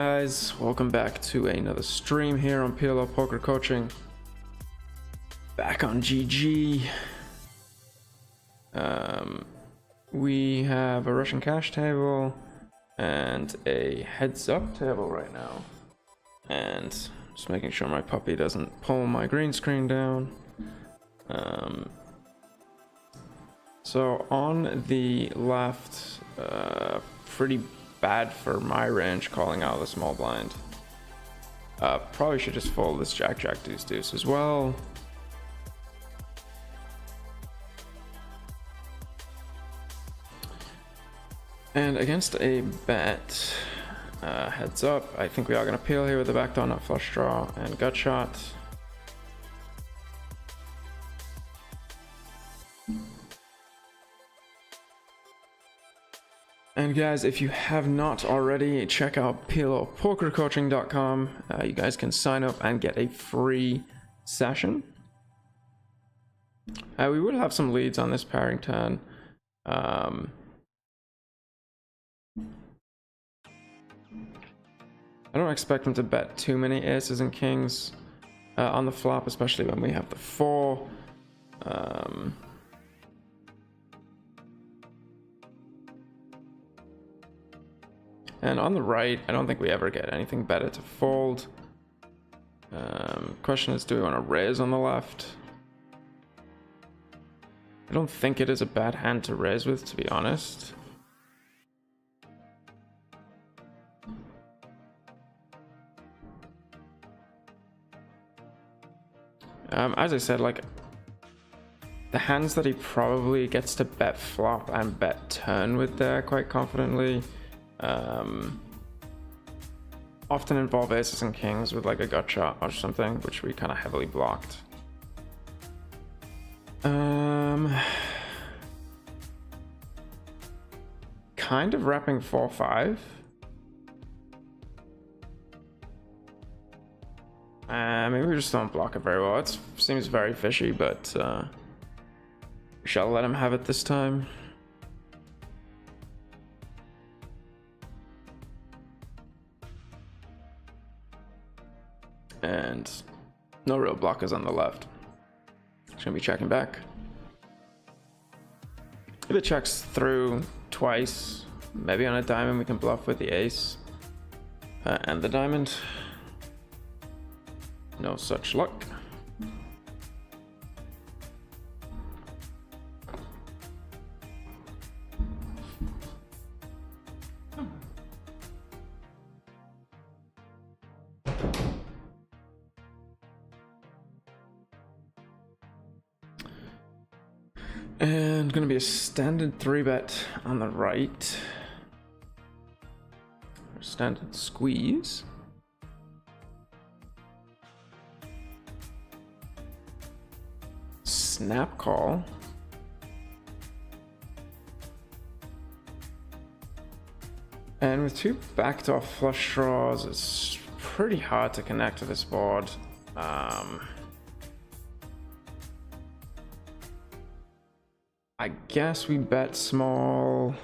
Guys, welcome back to another stream here on PLO Poker Coaching. Back on GG. We have a Russian cash table and a heads up table right now. And just making sure my puppy doesn't pull my green screen down. So on the left, pretty bad for my range, calling out the small blind. Probably should just fold this jack deuce deuce as well. And against a bet, heads up, I think we are going to peel here with the backdoor nut flush draw and gut shot. And guys, if you have not already, check out PLOpokercoaching.com. You guys can sign up and get a free session. We will have some leads on this pairing turn. I don't expect them to bet too many aces and kings on the flop, especially when we have the 4. And on the right, I don't think we ever get anything better to fold. Question is, do we want to raise on the left? I don't think it is a bad hand to raise with, to be honest. As I said, like, the hands that he probably gets to bet flop and bet turn with there quite confidently often involve aces and kings with like a gut shot or something, which we kind of heavily blocked. Kind of wrapping 4-5. Maybe we just don't block it very well. It seems very fishy, but we shall let him have it this time. And no real blockers on the left. Just gonna be checking back. If it checks through twice, maybe on a diamond we can bluff with the ace and the diamond. No such luck. And gonna be a standard 3-bet on the right. Standard squeeze. Snap call. And with 2 backdoor flush draws, it's pretty hard to connect to this board. I guess we bet small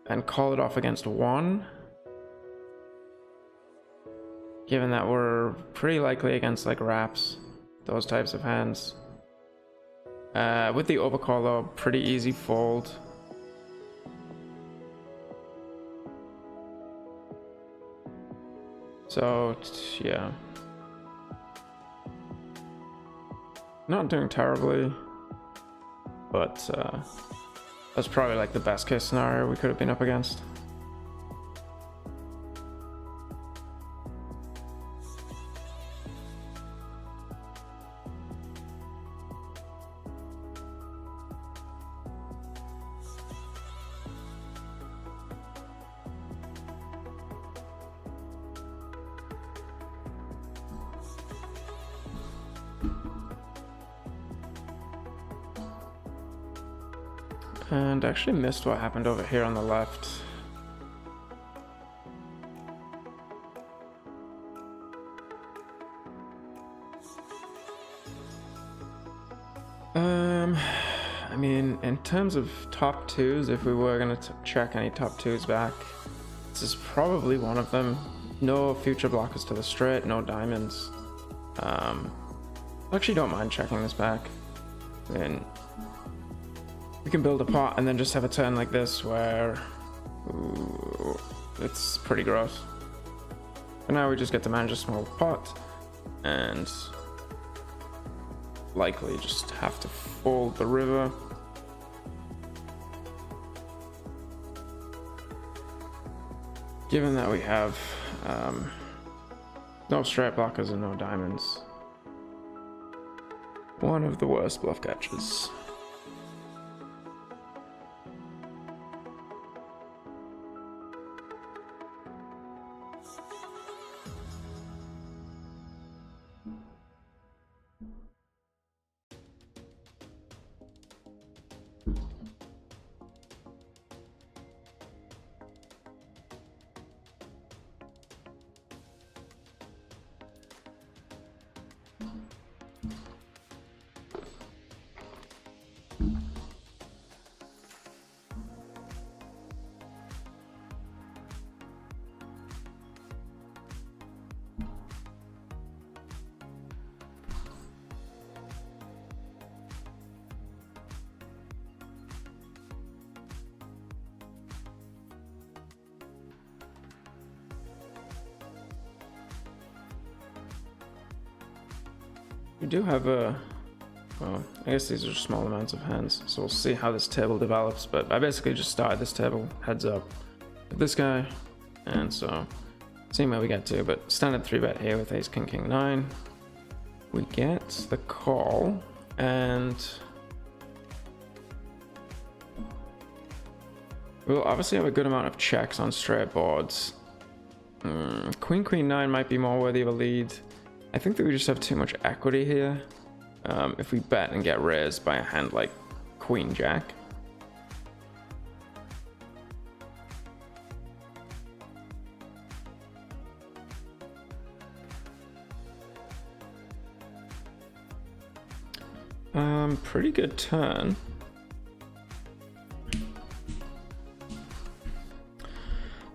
and call it off against 1. Given that we're pretty likely against like wraps, those types of hands. With the overcall though, pretty easy fold. So yeah, not doing terribly, but that's probably like the best case scenario we could have been up against. And actually missed what happened over here on the left. I mean, in terms of top twos, if we were going to check any top twos back, This is probably one of them. No future blockers to the straight, no diamonds. I actually don't mind checking this back. Then we can build a pot and then just have a turn like this where it's pretty gross. For now we just get to manage a small pot and likely just have to fold the river. Given that we have no straight blockers and no diamonds. One of the worst bluff catches. We do have a, well, I guess these are small amounts of hands, so we'll see how this table develops, but I basically just started this table heads up with this guy, and so seeing where we get to, but standard 3-bet here with ace king king 9. We get the call, and we'll obviously have a good amount of checks on straight boards. Queen queen 9 might be more worthy of a lead. I think that we just have too much equity here. If we bet and get raised by a hand like Queen Jack. Pretty good turn.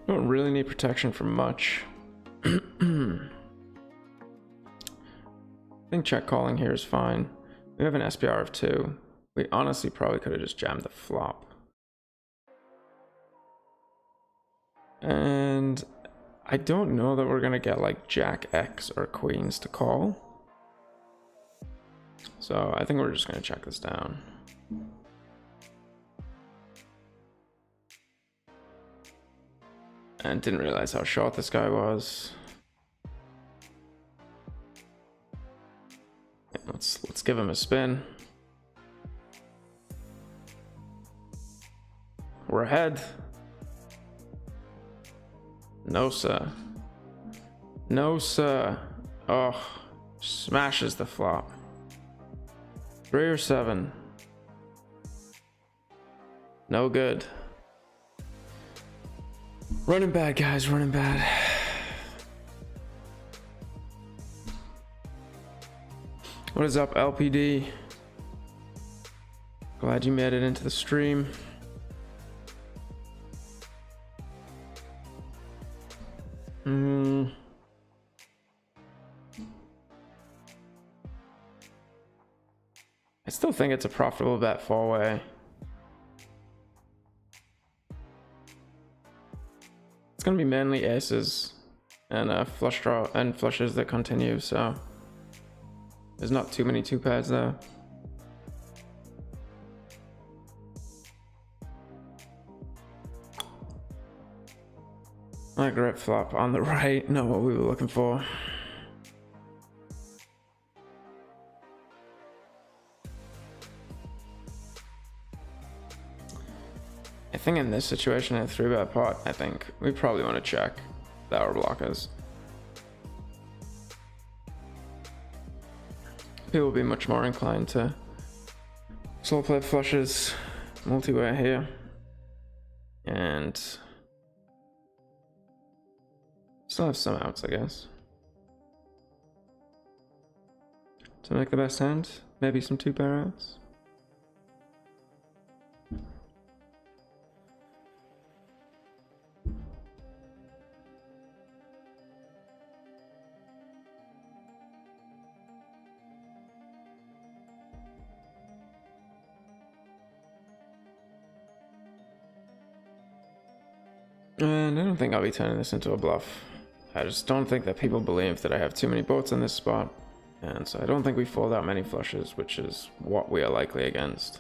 Don't really need protection from much. I think check calling here is fine. We have an SPR of 2. We honestly probably could have just jammed the flop. And I don't know that we're gonna get like Jack X or Queens to call. So I think we're just gonna check this down. And didn't realize how short this guy was. Let's give him a spin. We're ahead. No sir. No sir. Oh, smashes the flop. 3 or 7. No good. Running bad, guys, running bad. What is up, LPD? Glad you made it into the stream. I still think it's a profitable bet 4-way. It's gonna be mainly aces and flush draw and flushes that continue, so there's not too many 2 pairs there. That great flop on the right, not what we were looking for. I think in this situation, a 3-bet pot, I think we probably want to check the hour blockers. People will be much more inclined to solo play flushes, multi-way here, and still have some outs, I guess. To make the best hand, maybe some 2-pair outs. And I don't think I'll be turning this into a bluff. I just don't think that people believe that I have too many boats in this spot. And so I don't think we fold out many flushes, which is what we are likely against.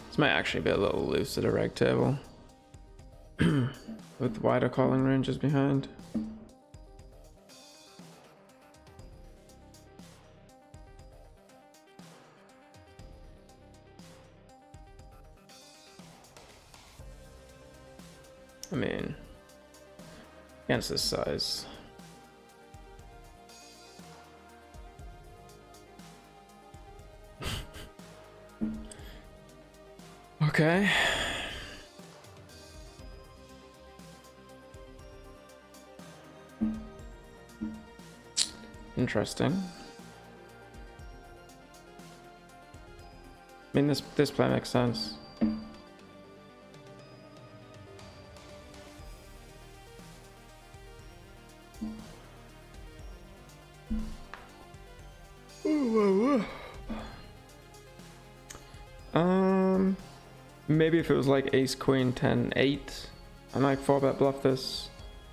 This might actually be a little loose at a reg table with wider calling ranges behind. I mean, against this size. Okay. Interesting. I mean, this play makes sense. Maybe if it was like ace queen 10 8, I might 4-bet bluff this.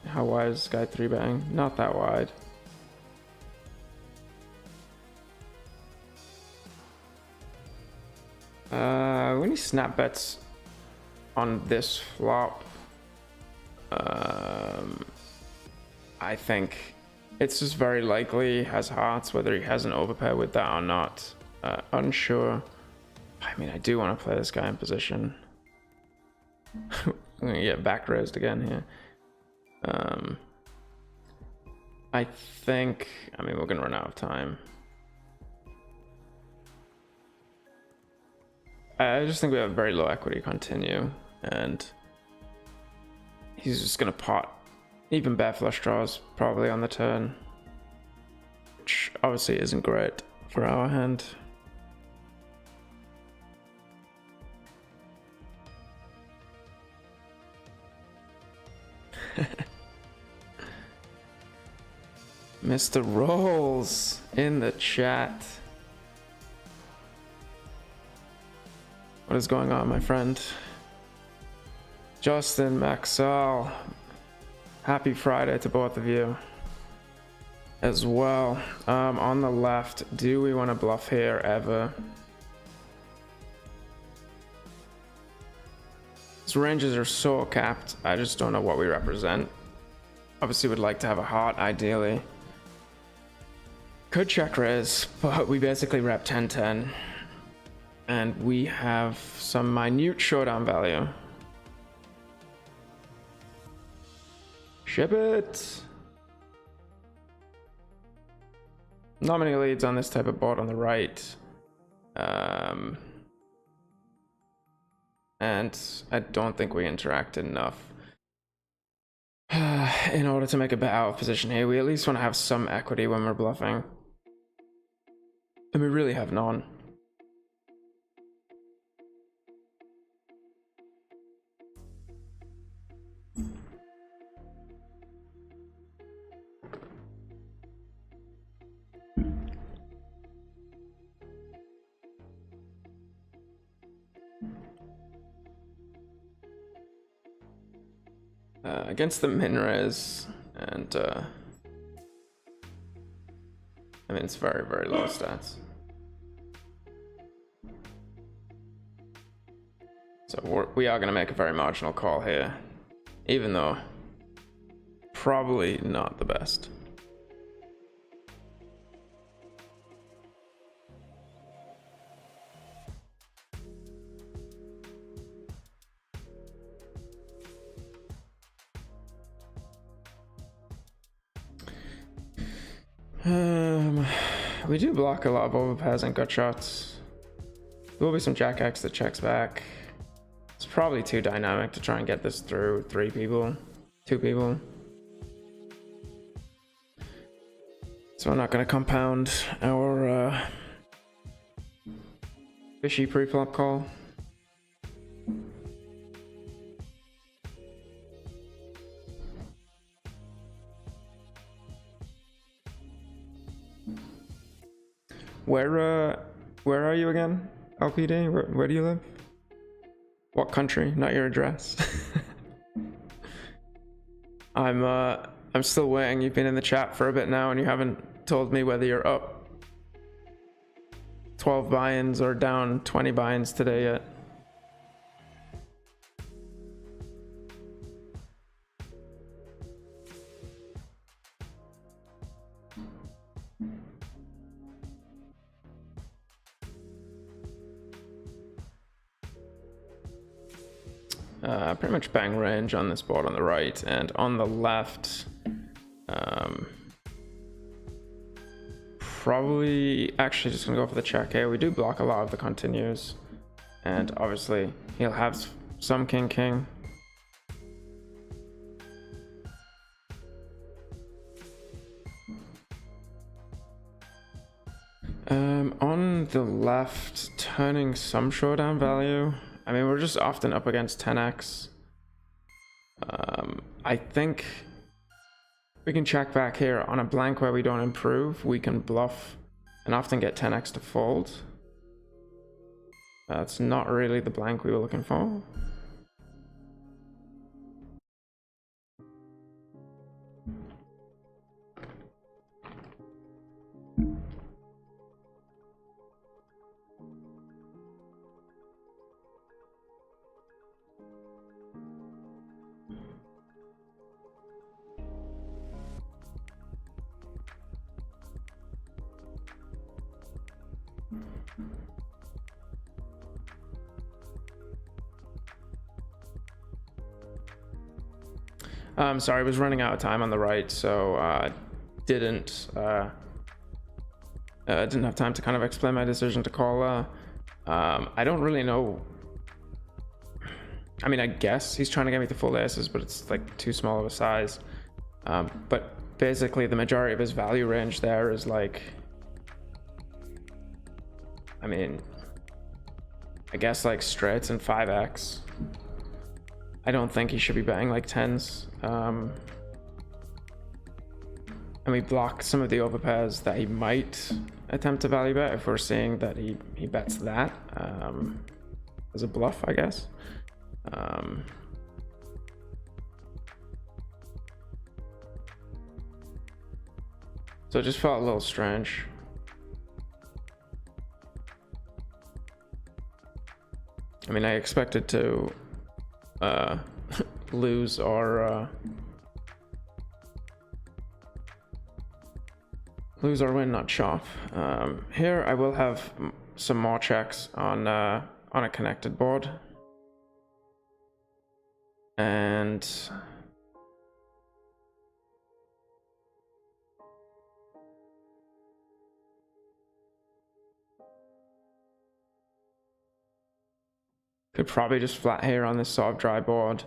How wide is this guy 3-betting? Not that wide. When he snap bets on this flop, I think it's just very likely he has hearts, whether he has an overpair with that or not. Unsure. I mean, I do want to play this guy in position. I'm gonna get back raised again here. I think, I mean, we're gonna run out of time. I just think we have very low equity continue, and he's just gonna pot even bet flush draws probably on the turn, which obviously isn't great for our hand. Mr. Rolls in the chat. What is going on, my friend? Justin, Maxell, happy Friday to both of you as well. On the left, do we want to bluff here ever? These ranges are so capped, I just don't know what we represent. Obviously would like to have a heart, ideally. Could check raise, but we basically rep 10-10. And we have some minute showdown value. Ship it! Not many leads on this type of board on the right. And I don't think we interact enough in order to make a bet out of position here. We at least want to have some equity when we're bluffing. And we really have none. Against the min-raise, and I mean, it's very, very low stats. So we are going to make a very marginal call here, even though probably not the best. We do block a lot of overpairs and gut shots. There will be some Jack X that checks back. It's probably too dynamic to try and get this through 2 people. So we're not going to compound our fishy pre-flop call. Where are you again, LPD? Where do you live? What country? Not your address. I'm still waiting. You've been in the chat for a bit now and you haven't told me whether you're up 12 buy-ins or down 20 buy-ins today yet. Pretty much bang range on this board on the right, and on the left, probably actually just gonna go for the check here. We do block a lot of the continues, and obviously he'll have some king. On the left, turning some showdown value. I mean, we're just often up against 10x. I think we can check back here on a blank where we don't improve. We can bluff and often get 10x to fold. That's not really the blank we were looking for. Sorry, I was running out of time on the right, so didn't have time to kind of explain my decision to call. I don't really know. I mean, I guess he's trying to get me to full aces, but it's like too small of a size. But basically, the majority of his value range there is like, I mean, I guess like straights and 5x. I don't think he should be betting like 10s. And we block some of the overpairs that he might attempt to value bet if we're seeing that he bets that as a bluff, I guess. So it just felt a little strange. I mean, I expected to lose or win, not chop. Here I will have some more checks on a connected board, and could probably just flat here on this sort of dry board,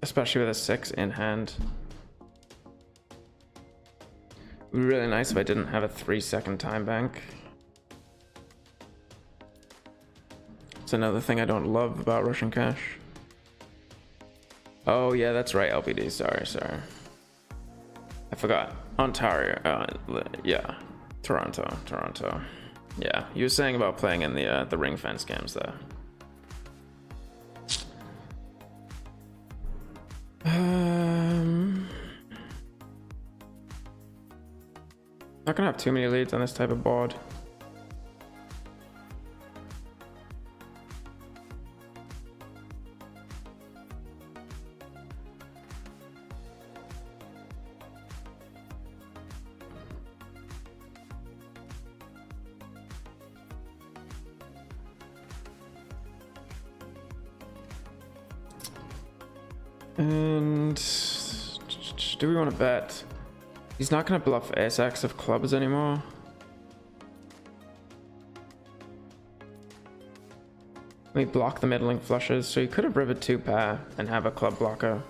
especially with a 6 in hand. It would be really nice if I didn't have a 3-second time bank. It's another thing I don't love about Russian cash. Oh yeah, that's right, LPD. Sorry. I forgot. Ontario. Yeah, Toronto. Yeah, you were saying about playing in the ring fence games there. Not gonna have too many leads on this type of board. And do we want to bet? He's not going to bluff ace-x of clubs anymore. We block the middling flushes, so he could have rivered 2-pair and have a club blocker.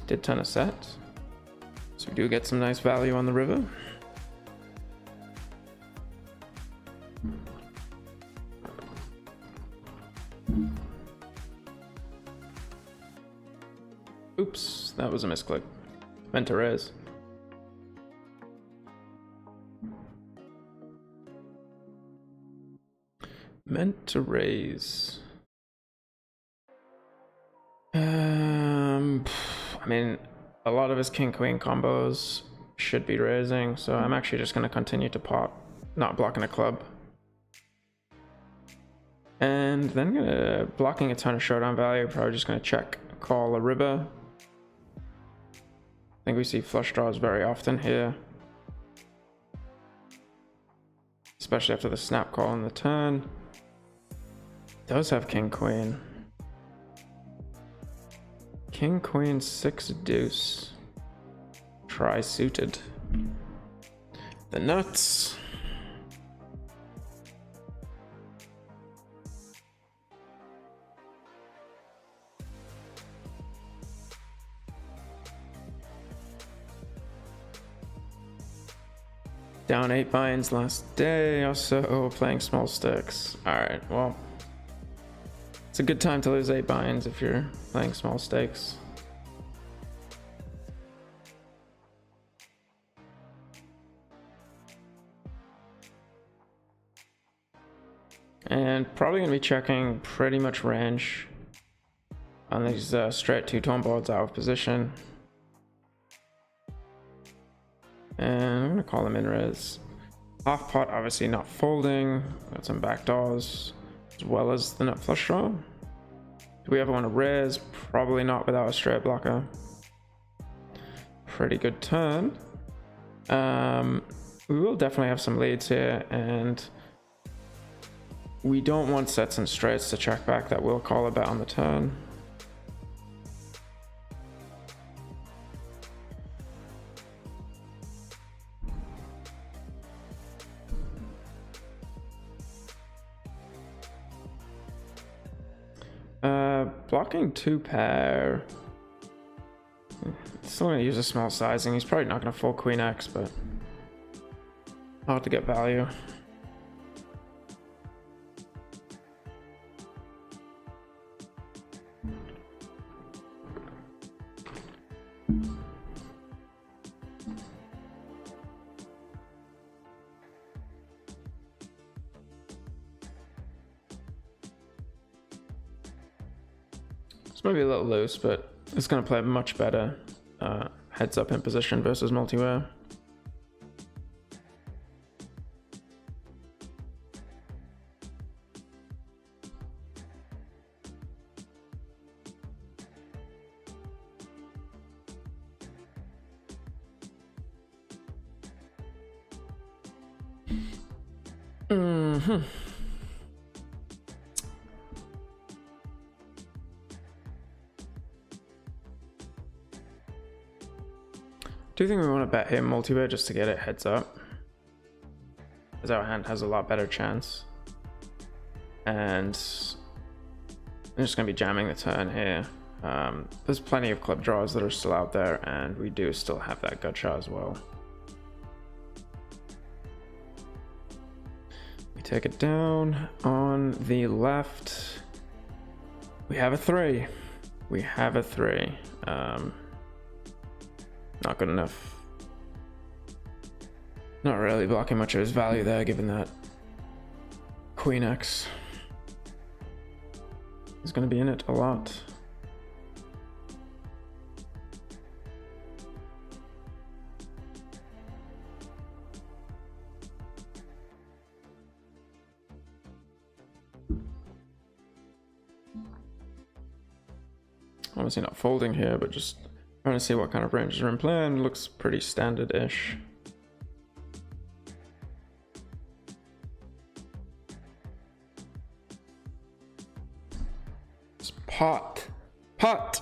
Did turn a set, so we do get some nice value on the river. Oops, that was a misclick. Meant to raise. Meant to raise. I mean, a lot of his king-queen combos should be raising, so I'm actually just going to continue to pot, not blocking a club. And then blocking a ton of showdown value, probably just going to check, call a river. I think we see flush draws very often here. Especially after the snap call on the turn. Does have king-queen. King, queen, 6 deuce. Tri-suited. The nuts. Down 8 binds last day, also playing small sticks. Alright, well. It's a good time to lose 8 binds if you're playing small stakes. And probably going to be checking pretty much range on these straight two-tone boards out of position. And I'm going to call them in res. Half pot obviously not folding. Got some backdoors as well as the nut flush draw. Do we ever want to raise? Probably not without a straight blocker. Pretty good turn. We will definitely have some leads here, and we don't want sets and straights to check back. That will call a bet on the turn. Blocking 2-pair. Still gonna use a small sizing. He's probably not gonna fold queen X, but hard to get value. It's maybe a little loose, but it's going to play much better heads up in position versus multi-way. Do you think we want to bet here multi-way just to get it heads up? As our hand has a lot better chance. And I'm just going to be jamming the turn here. There's plenty of club draws that are still out there, and we do still have that gut shot as well. We take it down on the left. We have a 3. We have a 3. Not good enough. Not really blocking much of his value there, given that Queen X is going to be in it a lot. Obviously not folding here, but just trying to see what kind of ranges are in play, and looks pretty standard-ish. It's pot Pot!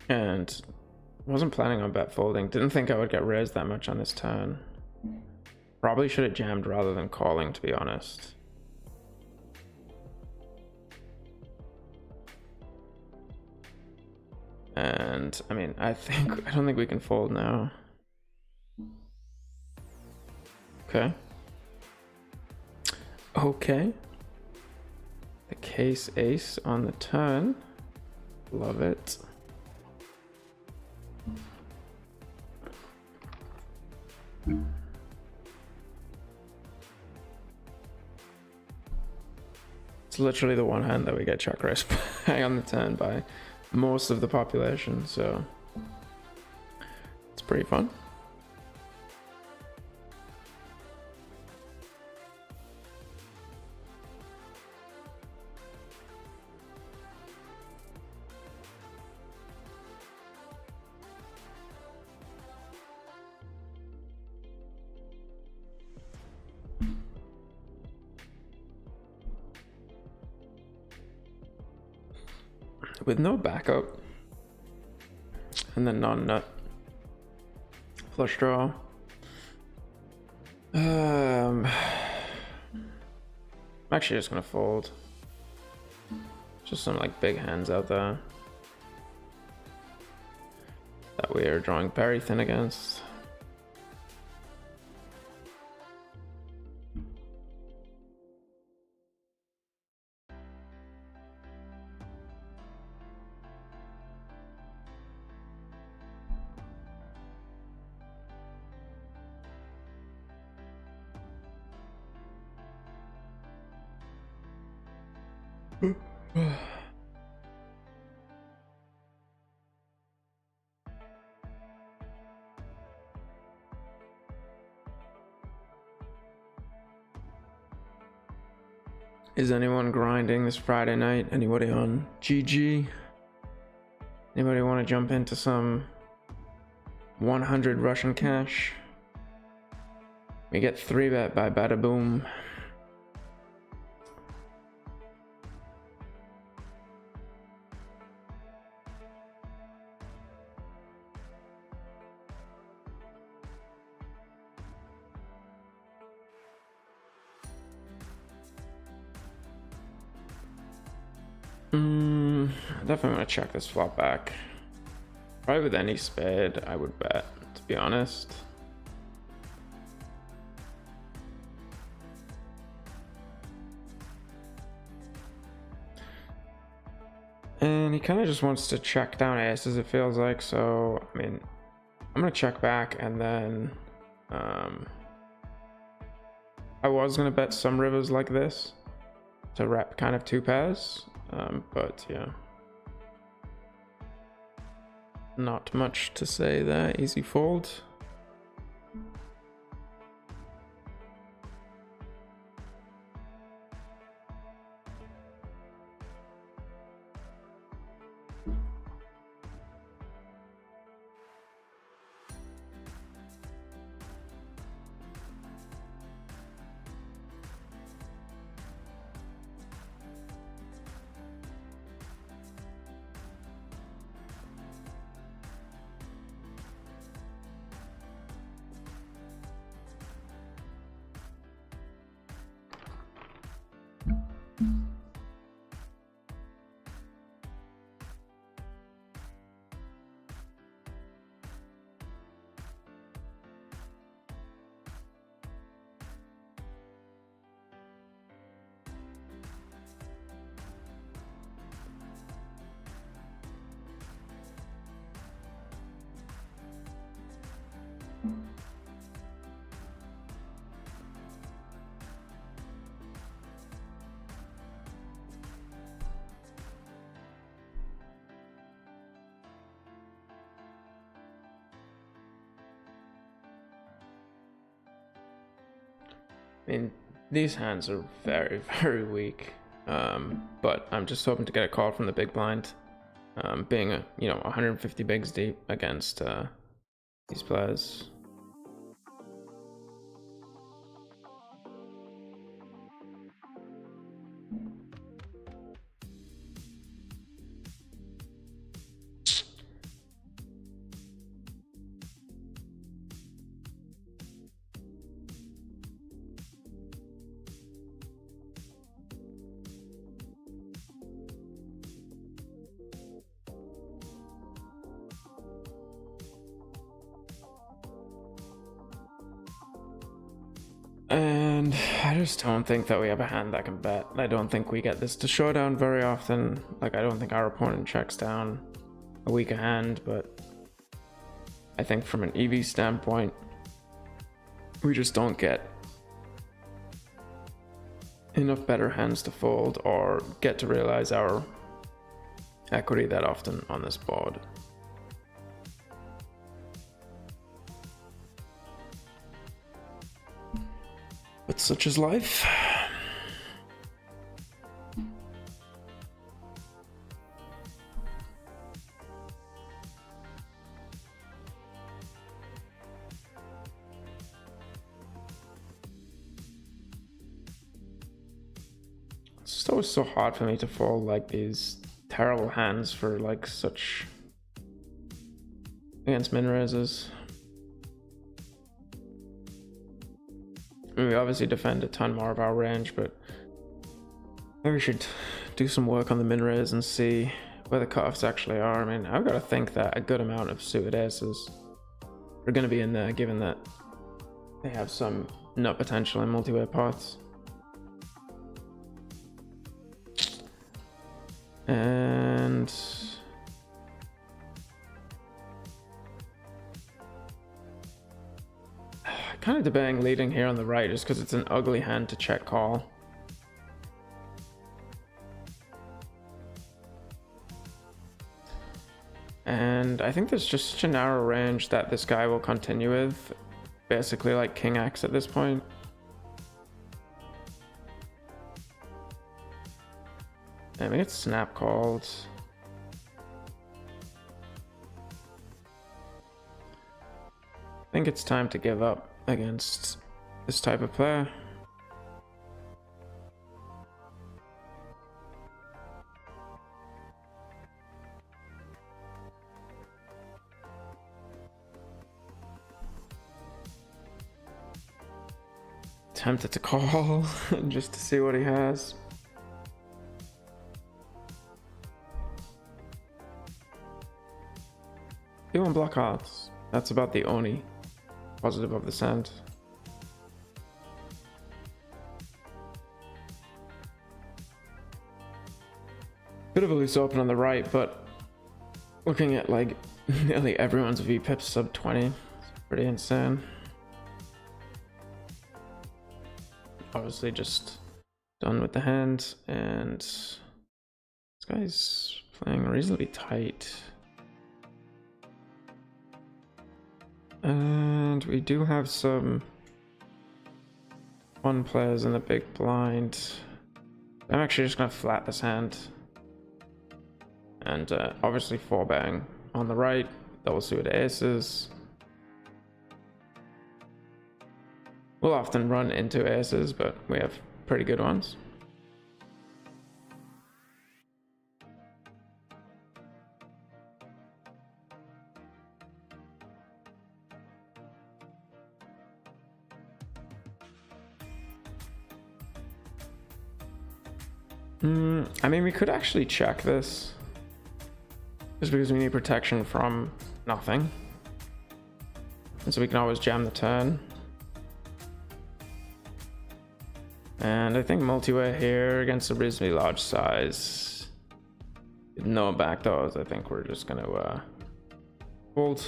And wasn't planning on bet folding. Didn't think I would get raised that much on this turn. Probably should have jammed rather than calling, to be honest. And I mean, I don't think we can fold now. Okay. Okay. The case ace on the turn. Love it. It's literally the one hand that we get check raised by on the turn by most of the population, so it's pretty fun. With no backup and then non-nut flush draw. I'm actually just gonna fold. Just some like big hands out there that we are drawing very thin against. Is anyone grinding this Friday night? Anybody on GG? Anybody want to jump into some 100 Russian cash? We get 3-bet by Bada Boom. Definitely want to check this flop back. Probably with any spade, I would bet, to be honest. And he kind of just wants to check down aces, it feels like. So, I mean, I'm going to check back and then I was going to bet some rivers like this to rep kind of two pairs. But yeah. Not much to say there. Easy fold. mean, these hands are very, very weak. But I'm just hoping to get a call from the big blind. Being 150 bigs deep against these players. And I just don't think that we have a hand that can bet. I don't think we get this to showdown very often. Like, I don't think our opponent checks down a weaker hand, but I think from an EV standpoint, we just don't get enough better hands to fold or get to realize our equity that often on this board. But such is life. It's just always so hard for me to fold like these terrible hands for like such against min raises. We obviously defend a ton more of our range, but maybe we should do some work on the min raise and see where the cutoffs actually are. I mean, I've got to think that a good amount of suited aces are going to be in there, given that they have some nut potential in multi-way pots. And kind of debating leading here on the right just because it's an ugly hand to check call. And I think there's just such a narrow range that this guy will continue with, basically like King X at this point. I mean, it's snap called. I think it's time to give up against this type of player. Tempted to call just to see what he has. He won't block hearts. That's about the only positive of the sand. Bit of a loose open on the right, but looking at like nearly everyone's VPIP sub 20, it's pretty insane. Obviously just done with the hand, and this guy's playing reasonably tight. And we do have some fun players in the big blind. I'm actually just gonna flat this hand. And obviously 4-bang on the right, double suited aces. We'll often run into aces, but we have pretty good ones. I mean, we could actually check this. Just because we need protection from nothing. And so we can always jam the turn. And I think multi-way here against a reasonably large size. With no backdoors, I think we're just gonna fold.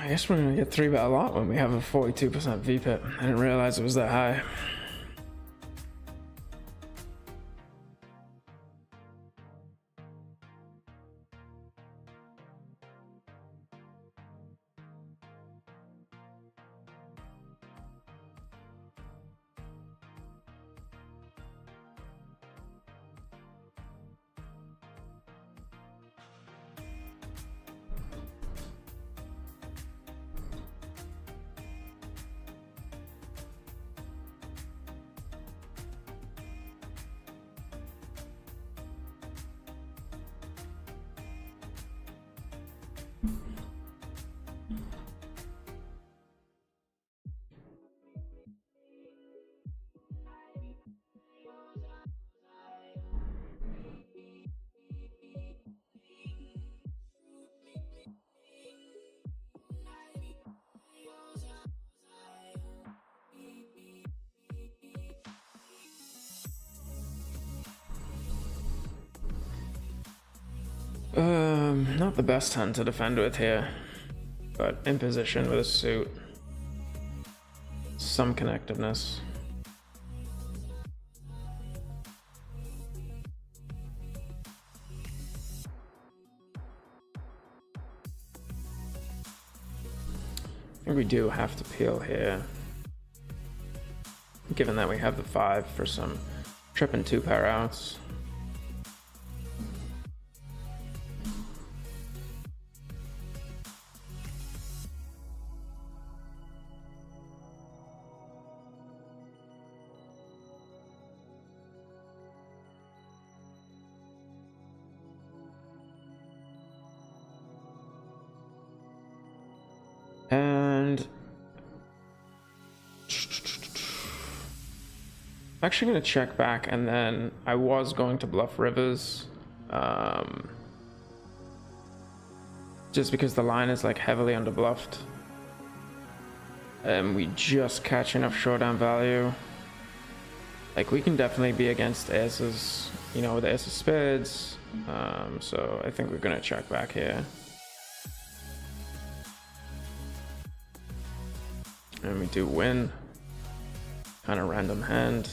I guess we're gonna get 3-bet a lot when we have a 42% VPIP. I didn't realize it was that high. Not the best hand to defend with here, but in position with a suit. Some connectiveness. I think we do have to peel here, given that we have the 5 for some trip and 2 pair outs. And I'm actually going to check back, and then I was going to bluff rivers, just because the line is like heavily underbluffed, and we just catch enough showdown value. Like, we can definitely be against aces, you know, with the ace of spades. So I think we're going to check back here. And we do win. Kind of random hand.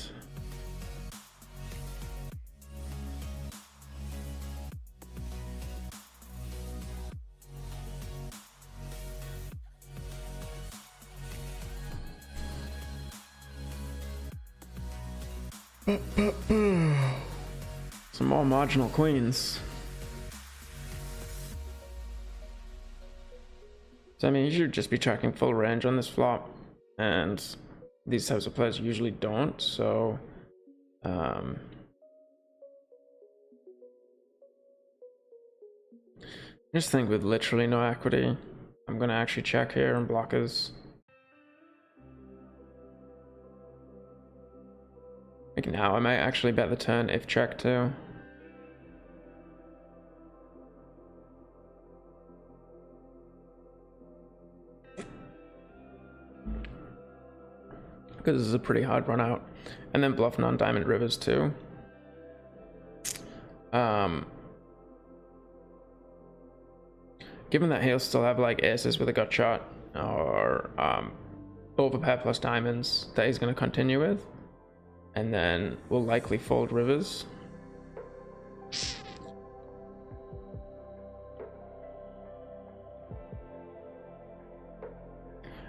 Some more marginal queens. So I mean, you should just be tracking full range on this flop, and these types of players usually don't, so I just think with literally no equity, I'm gonna actually check here and blockers. Like now I might actually bet the turn if check too. Because this is a pretty hard run out. And then bluff non-diamond rivers too. Given that he'll still have like aces with a gut shot, or overpair plus diamonds that he's going to continue with, and then we'll likely fold rivers.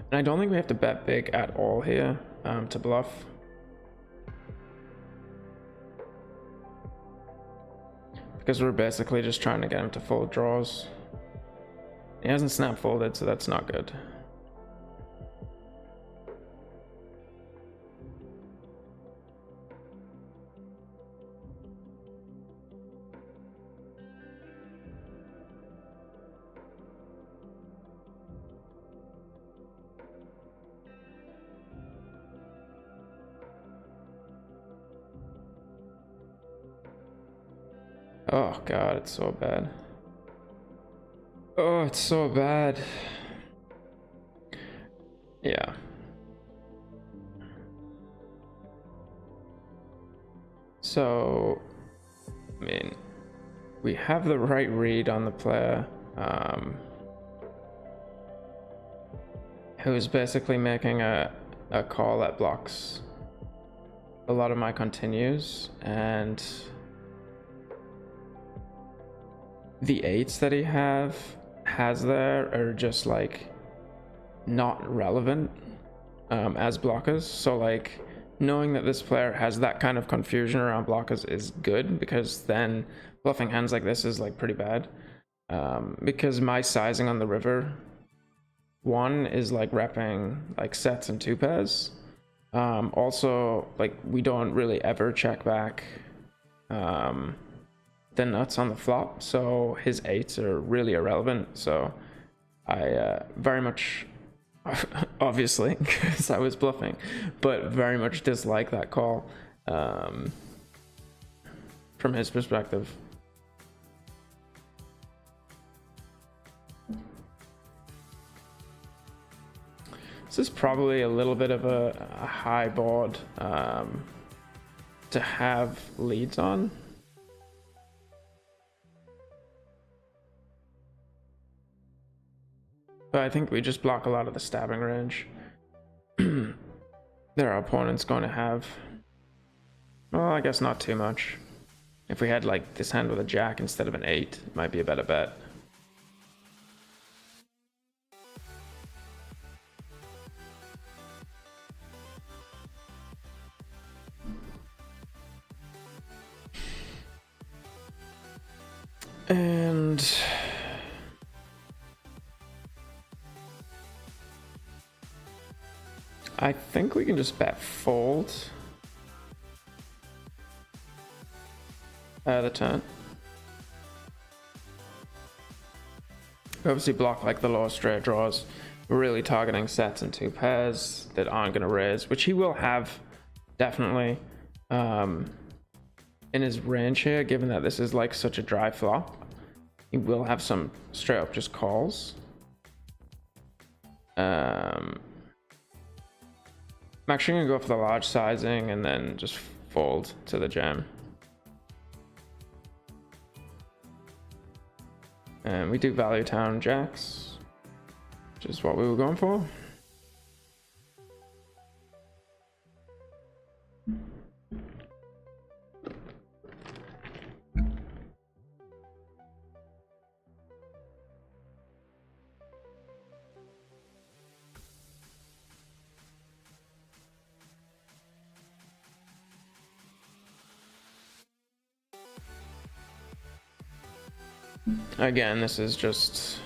And I don't think we have to bet big at all here to bluff. Because we're basically just trying to get him to fold draws. He hasn't snap folded, so that's not good. Oh god, it's so bad. Oh, it's so bad. Yeah. So, I mean, we have the right read on the player. who's basically making a call that blocks a lot of my continues, and the 8s that he has there are just like not relevant as blockers. So like knowing that this player has that kind of confusion around blockers is good, because then bluffing hands like this is like pretty bad, because my sizing on the river one is like repping like sets and 2 pairs. Also, like we don't really ever check back the nuts on the flop, so his 8s are really irrelevant. So I very much, obviously because I was bluffing, but very much dislike that call from his perspective. This is probably a little bit of a high board to have leads on. But I think we just block a lot of the stabbing range. There are opponents going to have, well, I guess not too much. If we had like this hand with a jack instead of an 8, it might be a better bet. And I think we can just bet fold the turn. We obviously block like the lower straight draws. We're really targeting sets and 2 pairs that aren't going to raise, which he will have definitely in his range here, given that this is like such a dry flop. He will have some straight up just calls. I'm actually gonna go for the large sizing and then just fold to the jam. And we do value town jacks, which is what we were going for. Again, this is just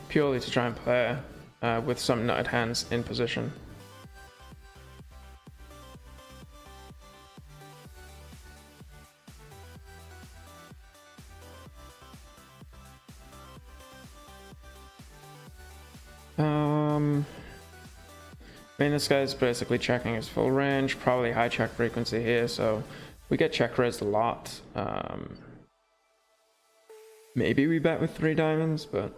purely to try and play with some nutted hands in position. I mean, this guy's basically checking his full range, probably high check frequency here, so we get check raised a lot. Maybe we bet with 3 diamonds, but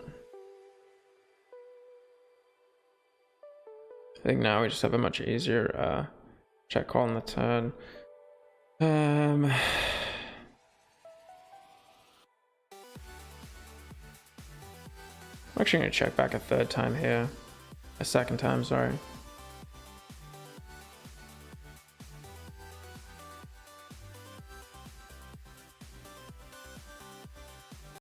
I think now we just have a much easier check call on the turn. I'm actually gonna check back a 3rd time here. A 2nd time, sorry.